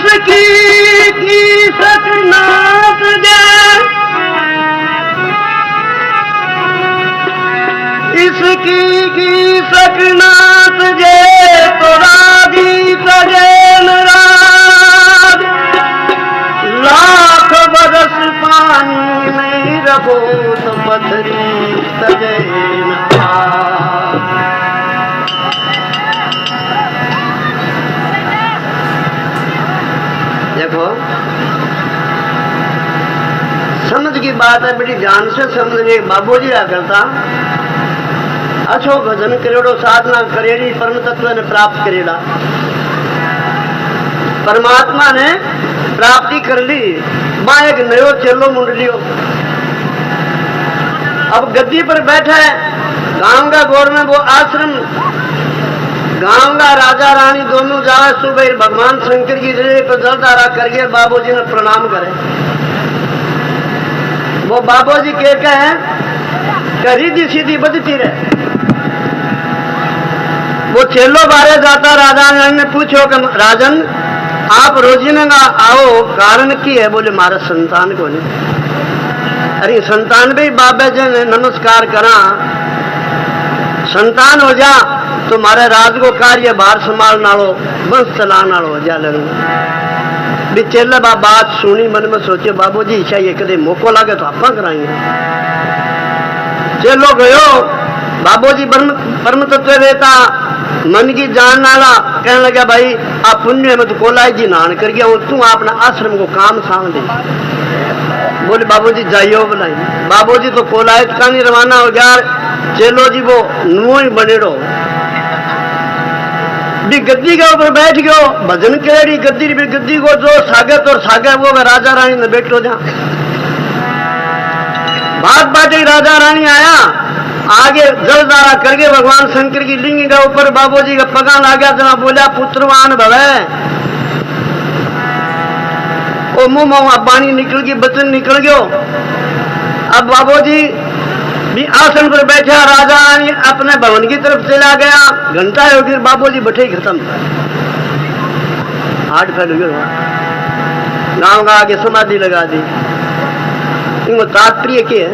इसकी की सकनात जय, इसकी की सकनात जय तो राजी सजैन राज, लाख बरस पानी में रहो तो पथरी सजैन राज। देखो समझ की बात है, बड़ी ध्यान से समझिए। बाबूजी क्या करता, अच्छो भजन करेड़ो, साधना करेड़ी, परम तत्व ने प्राप्त करेड़ा, परमात्मा ने प्राप्ति कर ली। मां एक नयो चेलो मुंड लियो, अब गद्दी पर बैठा है। गांव का गौर में वो आश्रम, गांव का राजा रानी दोनों जाए सुबह भगवान शंकर की जगह पर जलधारा करके बाबूजी ने प्रणाम करे। वो बाबूजी कहते हैं करीदी सीधी बदती रहे। वो चेलो बारे जाता, राजा ने पूछो कि राजन आप रोजीना आओ, कारण की है? बोले मारा संतान को नहीं। अरे संतान भी बाबा जी ने नमस्कार करा, संतान हो जा तो मारे राज को कार्य बाहर संभालना लो, वंश चलाना हो जा। भी चेले बात सुनी, मन में सोचे बाबूजी चाहिए कदे मौको लागे तो आप कराएंगे। चेलो गयो, बाबूजी परम तत्व देता, मन की जान नाला कहने लगा भाई आप पुण्य में तो कोलाई जी नान कर गया, तू अपना आश्रम को काम सांग दे। बोले बाबूजी जाइयो बुलाई। बाबूजी तो कोलायत का नहीं रवाना हो गया। चेलो जी वो नुओ ही बनेड़ो भी गद्दी के ऊपर बैठ गयो, भजन केड़ी गद्दी भी गद्दी को जो सागत और सागे वो राजा रानी ने बैठो जा। बात बाटे राजा रानी आया, आगे जलधारा करके भगवान शंकर की लिंग के ऊपर बाबूजी का पगा ला गया। जना बोला पुत्रवान भवे, ओ मुंह मुंह पानी निकल गई, बचन निकल गयो। अब बाबूजी भी आसन पर बैठा, राजा रानी अपने भवन की तरफ चला गया। घंटा हो गया, बाबूजी बैठे ही खत्म, हार्ट फेल हो गया। गांव का आगे समाधि लगा दी। इनको तात्पर्य क्या है?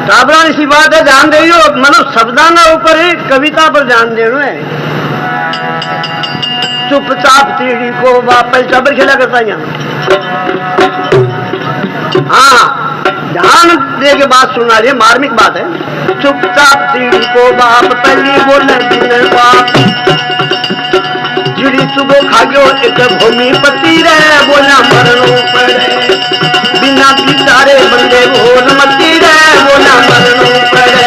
ताबरान सी बात है, ध्यान दे मतलब शब्दाना ऊपर है, कविता पर ध्यान देना है। चुपचाप तीड़ी को वापस चाबर खेला करता है। हाँ ध्यान दे के बात सुनना है, मार्मिक बात है। चुपचाप तीड़ी को बाप पहली बोले दिन बाप, चिड़ी सुबह खा गयो एक भूमि पति रे, बोला मरणों पड़े बिना बिचारे बंदे भोल मती रे, बोला मरणों पड़े।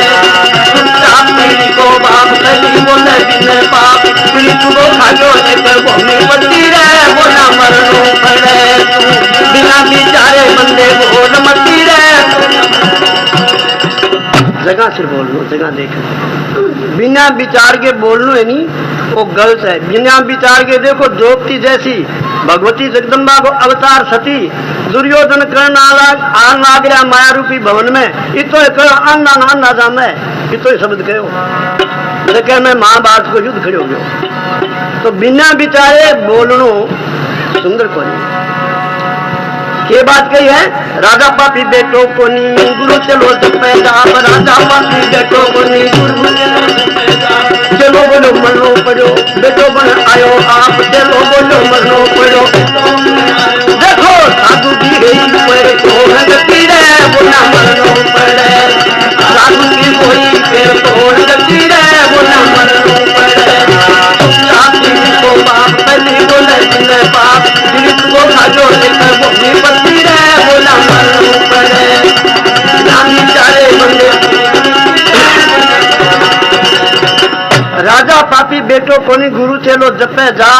चुपचाप तीड़ी को बाप पहली बोले दिन बाप, चिड़ी सुबह खा गयो एक भूमि पति रे, बोला मरणों पड़े। बिना बिचारे बंदे भोल मती रे। जगह से बोल लो, जगह देख, बिना विचार के बोल लो है नहीं, वो गलत है। बिना विचार के देखो, द्रौपदी जैसी भगवती जगदम्बा को अवतार सती, दुर्योधन कर्ण आन आ गया माया रूपी भवन में, इतो अन्ना जाम है, इतो शब्द कहो लेकिन मैं महाभारत को युद्ध खड़े हो गयो। तो बिना विचारे बोलनो सुंदर को नहीं। ये बात कही है, राजा पापी बेटो को नी गुरु चलो पैदा, राजा पापी बेटो को नी गुरु चलो बोलो मरनो पड़ो, बेटो बन आयो आप, चलो बोलो मरनो पड़ो। देखो साधु की गई पर तोड़ गति रे, बोला मरनो पड़े। साधु की कोई फिर तोड़ गति रे, बोला मरनो पड़े। को बाप पहली बोले जिन्हें बाप, जीत को खाजो लेकर बोली पति रे, बोला मरनो पड़े। नानी चारे बंदे राजा पापी बेटो कोनी गुरु चेलो जपे जा।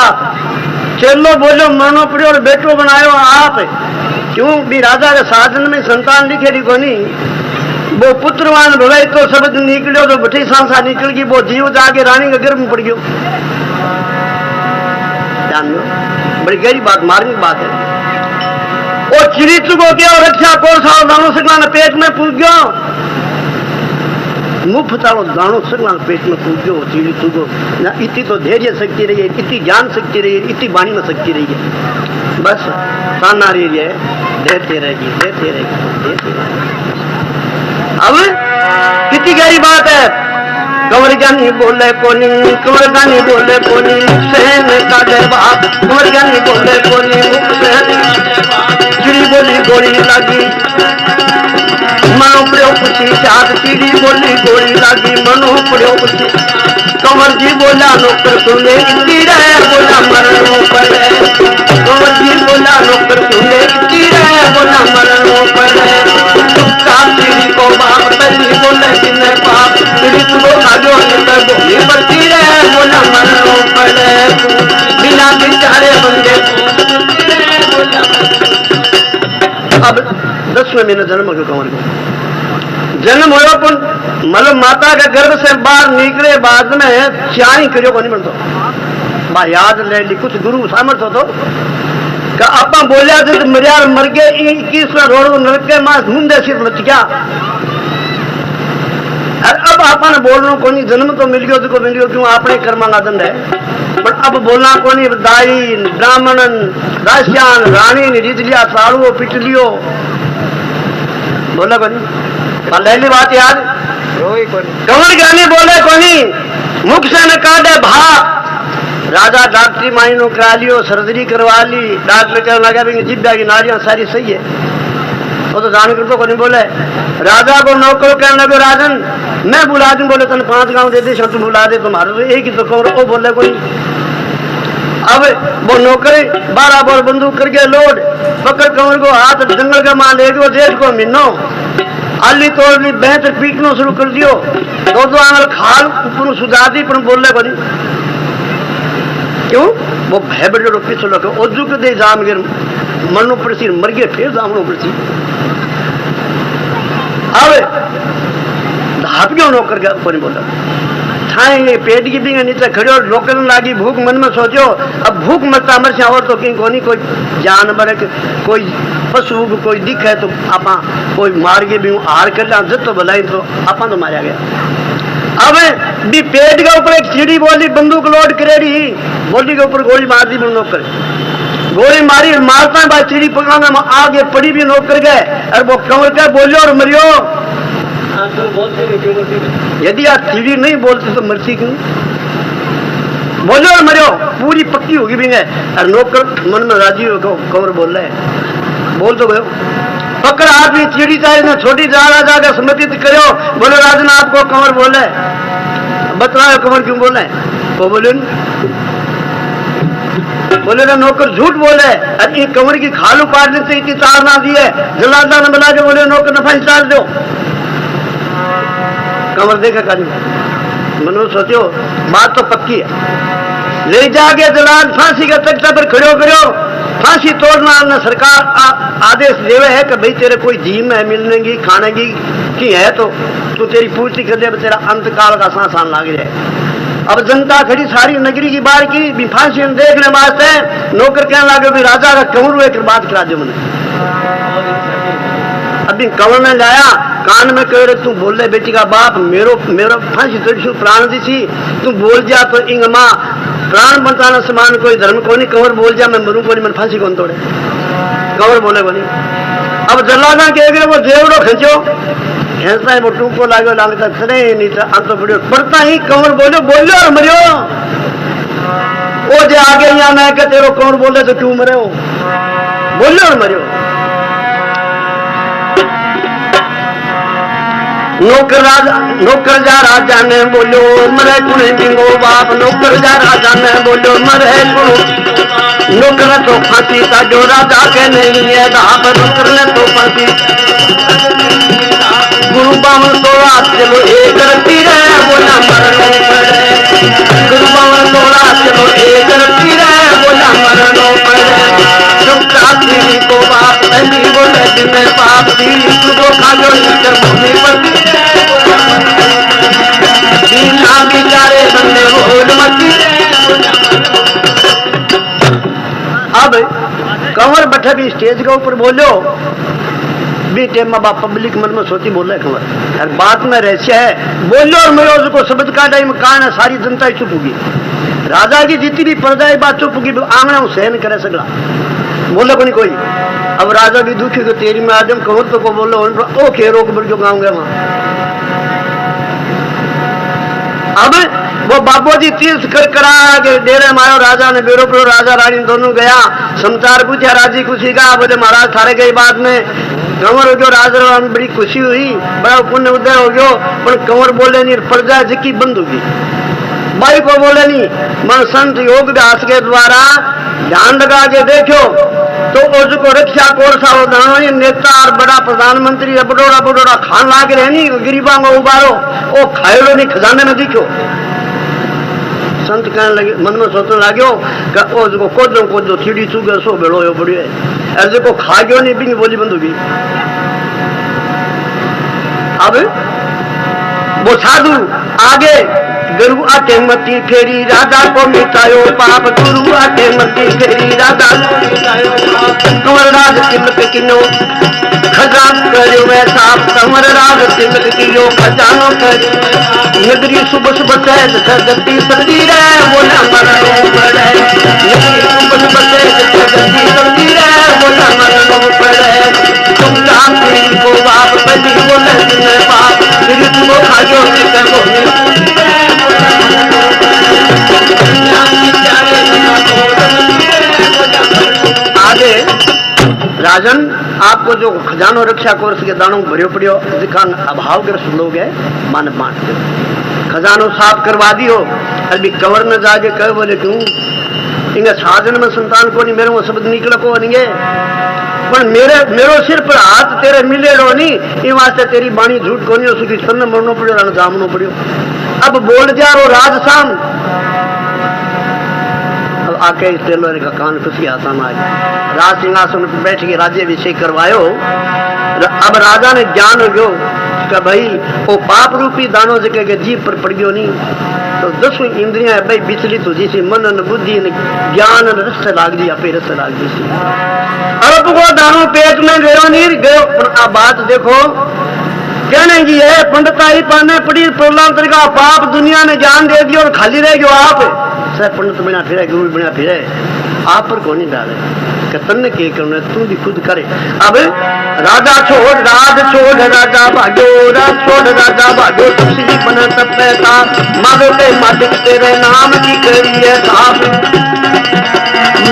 चेलो बोलो मरनो पड़ो और बेटो बनायो आप। क्यों भी राजा के साधन में संतान लिखेरी कोनी, वो पुत्रवान भले तो शब्द निकलो तो बठी सांसा निकल गई, वो जीव जाके रानी के गर्भ में पड़ गयो। ध्यान दो, बड़ी गहरी बात, मार्मिक बात है। और चिड़ी चुको क्या रक्षा को सावधानों से पेट में पूछ गयो। मुफ्त आलो दाणो सगला पेट में फूक्यो चीड़ी चुगो ना। इतनी तो धैर्य शक्ति रही है, इतनी ज्ञान शक्ति रही है, इतनी वाणी में शक्ति रही है। बस साना रही है, देते रहेगी देते रहेगी देते रहेगी। अब कितनी गहरी बात है। कंवर ज्ञानी बोले कोनी, कंवर ज्ञानी बोले कोनी, सहन का जवाब। कंवर ज्ञानी बोले कोनी, चिड़ी बोली गोली लगी मनो पड़ो खुशी चार। चिड़ी बोली गोली लगी मनो पड़ो खुशी। कंवर जी बोला नौकर सुने इतनी रहे बोला मरणों पर। कंवर जी बोला नौकर सुने इतनी रहे बोला मरणों पर। चिड़ी को बाप पहली बोले जिन्हें पाप। चिड़ी को आजो अंदर बोली बढ़ती रहे बोला मरणों पर। बिना बिचारे बंदे अब 10वें महीने जन्म हो कंवर को। जन्म हो मतलब माता के गर्भ से बाहर निकले बाद में चाई करियो को नहीं बनता बा याद ले ली। कुछ गुरु सामर्थ हो तो आप बोलिया थे मरिया मर गए 21 रोड नरक के मास मुंदे सिर मच गया। अब आपने बोलना को नहीं। जन्म तो मिल गयो तो मिल गयो क्यों आपने कर्मा का दंड है। पर अब बोलना को नहीं। दाई ब्राह्मण दास्यान रानी ने रीत लिया साड़ू पिट लियो बोला को नहीं। पहली बात याद कंवर ज्ञानी बोले को नहीं। मुख से न काटे भा। राजा डॉक्टरी माइनो करा लियो सर्जरी करवा ली। डॉक्टर कहने लगा भी जिब्या की नाड़ियां सारी सही है। वो तो जान कर तो नहीं बोले। राजा को नौकर कहने लगे राजन मैं बुला दूं। बोले तन 5 गांव दे दे तुम बुला दे तुम्हारे एक ही तो कंवर। वो बोले कोई। अब वो नौकर 12 बोर बंदूक करके लोड पकड़ कंवर को हाथ जंगल का मां ले गयो। जेठ को महीनो आली तोड़ ली बेहतर पीटना शुरू कर दियो। 2 आंगल खाल ऊपर सुधा दी पर बोले को नहीं। क्यों वो भय बड़े पीछे लगे ओजू के दे जाम गिर मरनो पड़सी मर गए फिर जामनो पड़सी। अब धाप क्यों नौकर का ऊपर नहीं बोला छाए पेट की भी नीचे खड़ो लोकल लागी भूख मन में सोचो। अब भूख मरता मर से और तो कहीं कोनी कोई जानवर कोई पशु कोई दिख है तो आपा कोई मार के भी हार कर ला जब तो भलाई तो आपा तो मारा गया। अब भी पेट के ऊपर एक सीढ़ी बोली बंदूक लोड करेड़ी बोली के ऊपर गोली मार दी नौकर। गोली मारी मारता है भाई सीढ़ी पकड़ाना में आगे पड़ी भी नौकर गए और वो कंवर के बोलियो और मरियो। यदि आप सीढ़ी नहीं बोलते तो मरसी क्यों। बोलो और मरियो पूरी पक्की होगी भी है। और नौकर मन में राजी हो कंवर बोल रहे बोल तो गयो। पकड़ आदमी सीढ़ी चाहे ना छोटी जा जाकर समर्पित करो। बोलो राजन आपको कंवर बोले बतलाओ कंवर क्यों बोले। वो बोले बोले ना नौकर झूठ बोले। अरे कंवर की खालू पाटने से इतनी तार ना दी है। जलादा न बना के बोले नौकर नफा चार दो। कंवर देखा काजी मनो सोचो बात तो पक्की है। ले जाके जलाद फांसी का तख्ता पर खड़ो करो। फांसी तोड़ना न सरकार आदेश देवे है कि भाई तेरे कोई जीम है मिलने की खाने की है तो तू तेरी पूर्ति कर दे तेरा अंत काल का सांसान लाग जाए। अब जनता खड़ी सारी नगरी की बार की भी फांसी देखने वास्ते नौकर कहने लगे भी राजा का कंवर एक बात करा दो मैंने। अभी कंवर ने लाया कान में कह रहे तू बोल रहे बेटी का बाप मेरो फांसी तोड़ प्राण दी थी तू बोल जा तो इंग माँ प्राण बचाना समान कोई धर्म को नहीं। कंवर बोल जा मैं मरूं को नहीं मैं फांसी कौन तोड़े। कंवर बोले को नहीं। अब जलाना के अगर वो जेवड़ो खींचो ऐसा है वो टूको लागो लागता खड़े नहीं था अंत पड़ियो पड़ता ही कंवर बोलो और मरियो। वो जो आगे यहाँ मैं कहते तेरो कंवर बोले तो क्यों मरे हो बोलो और मरियो। नौकर जा राजा ने बोलो मरे कुणे जिंगो बाप। नौकर जा राजा ने बोलो मरे कुणो। नौकर तो फांसी था जो राजा के नहीं है धाप। नौकर ने तो फांसी गुरु बावन 16 चलो एक रखी रहे बोला मरनो पड़े। गुरु बावन 16 चलो एक रखी रहे बोला मरनो पड़े। चुपता सीढ़ी को बाप नहीं बोले जिन्हें पाप सीढ़ी तुझो खालो नीकर भूमि पड़ती बिना बिचारे बंदे बोल मती। अब कंवर बैठे भी स्टेज के ऊपर बोलो भी टेम में पब्लिक मन में सोची बोले खबर और बात में रहस्य है बोलो और मैं उसको शब्द का टाइम कान है सारी जनता चुप होगी राजा की जितनी भी प्रजा बात चुप होगी आंगना सहन करे सकला बोले को नहीं कोई अब राजा भी दुखी को तेरी में आदम कंवर तो को बोलो ओ खेरो को बोल जो गाँव गया वहां अब वो बाबू जी तीर्थ कर करा के डेरे मारो राजा ने बेरो पर राजा रानी दोनों गया समाचार पूछा राजी खुशी का बोले महाराज थारे गई बात में कंवर हो गयो राजा में बड़ी खुशी हुई बड़ा पुण्य उदय हो गयो पर कंवर बोले नहीं प्रजा जिकी बंद होगी भाई को बोले नहीं मन संत योग दास के द्वारा ध्यान लगा के देखो तो उसको रक्षा कोरसा हो नेता और बड़ा प्रधानमंत्री बडोड़ा बडोड़ा खान लाग रहे नहीं गरीबा में उबारो ओ खाएलो नहीं खजाने में दिखो संत कहने लगे मन में सोचने लाग्यो उसको कोदो चिड़ी चुगे सो बेड़ो यो बढ़ियो ऐसे को खा गयो नहीं बिंग बोली बंद होगी अब वो साधु आगे गुरु आटे मती फेरी राधा को मिटायो पाप गुरु आटे मती फेरी राधा को मिटायो पाप कंवर राज तिलक किनो खजान करो वैसा कंवर राज तिलक किनो खजानो करो नगरी सुबह सुबह सहज सजती सती रे बोला मरो पड़े नगरी सुबह सुबह सहज सजती सती रे बोला मरो पड़े तुम जानती को बाप पति बोले तुम्हें पाप फिर तुमको खाजो नहीं करो आगे राजन आपको जो खजानो रक्षा कोर्स के दानों भरियो पड़ियो दिखान अभावग्रस्त लोग है मन बांट दो खजानो साफ करवा दियो अभी कवर न जाके कह बोले क्यों इंगे साधन में संतान को नहीं मेरे वो शब्द निकल को नहीं पर मेरो सिर पर हाथ तेरे मिले रो नहीं ये वास्ते तेरी बाणी झूठ को नहीं उसकी सन मरनो पड़ियो रण जामनो पड़ियो अब बोल जा रो राजसाम अब आके इस टेलर का कान खुशी आसान आ गया राज सिंहासन पर बैठ के राज्याभिषेक करवायो अब राजा ने ज्ञान हो गयो कि भाई वो पाप रूपी दानों जगह के जीव पर पड़ गयो नहीं तो 10 इंद्रियां भाई विचलित हो जैसी मन न बुद्धि न ज्ञान न रस लाग दी अपे रस लाग दी अब वो दानों पेट में गयो नहीं गयो पर अब बात देखो कहने की है पंडिताई पाने पड़ी प्रलांतर का पाप दुनिया ने ज्ञान दे दिया और खाली रह गयो आप सह पंडित बना फिरे गुरु बना फिरे आप पर कौन नहीं डाले तन्ने के करना तू भी खुद करे अब राजा छोड़ राजा भाग्यो राज छोड़ राजा भाग्यो तुलसी बना तपता माधो के मालिक तेरे नाम की करिए साफ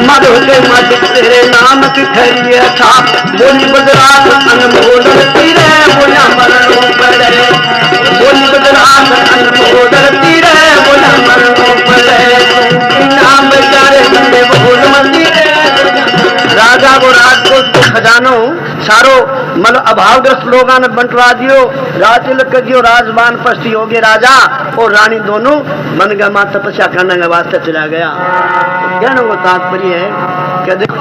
माधो के मालिक तेरे नाम की करिए साफ बोली बदरात अनमोल तीरे बोला मरणों पड़े बोली बदरात अनमोल तीरे बोला मरणों पड़े नाम बेचारे बंदे बोल मंदिर राजा को राजकोट को खजानो सारो मतलब अभावग्रस्त लोगों ने बंटवा दियो राज तिलक कर दियो राजबान पस्ती हो गए राजा और रानी दोनों मन का मां तपस्या करने के वास्ते चला गया। कहने को तात्पर्य है कि देखो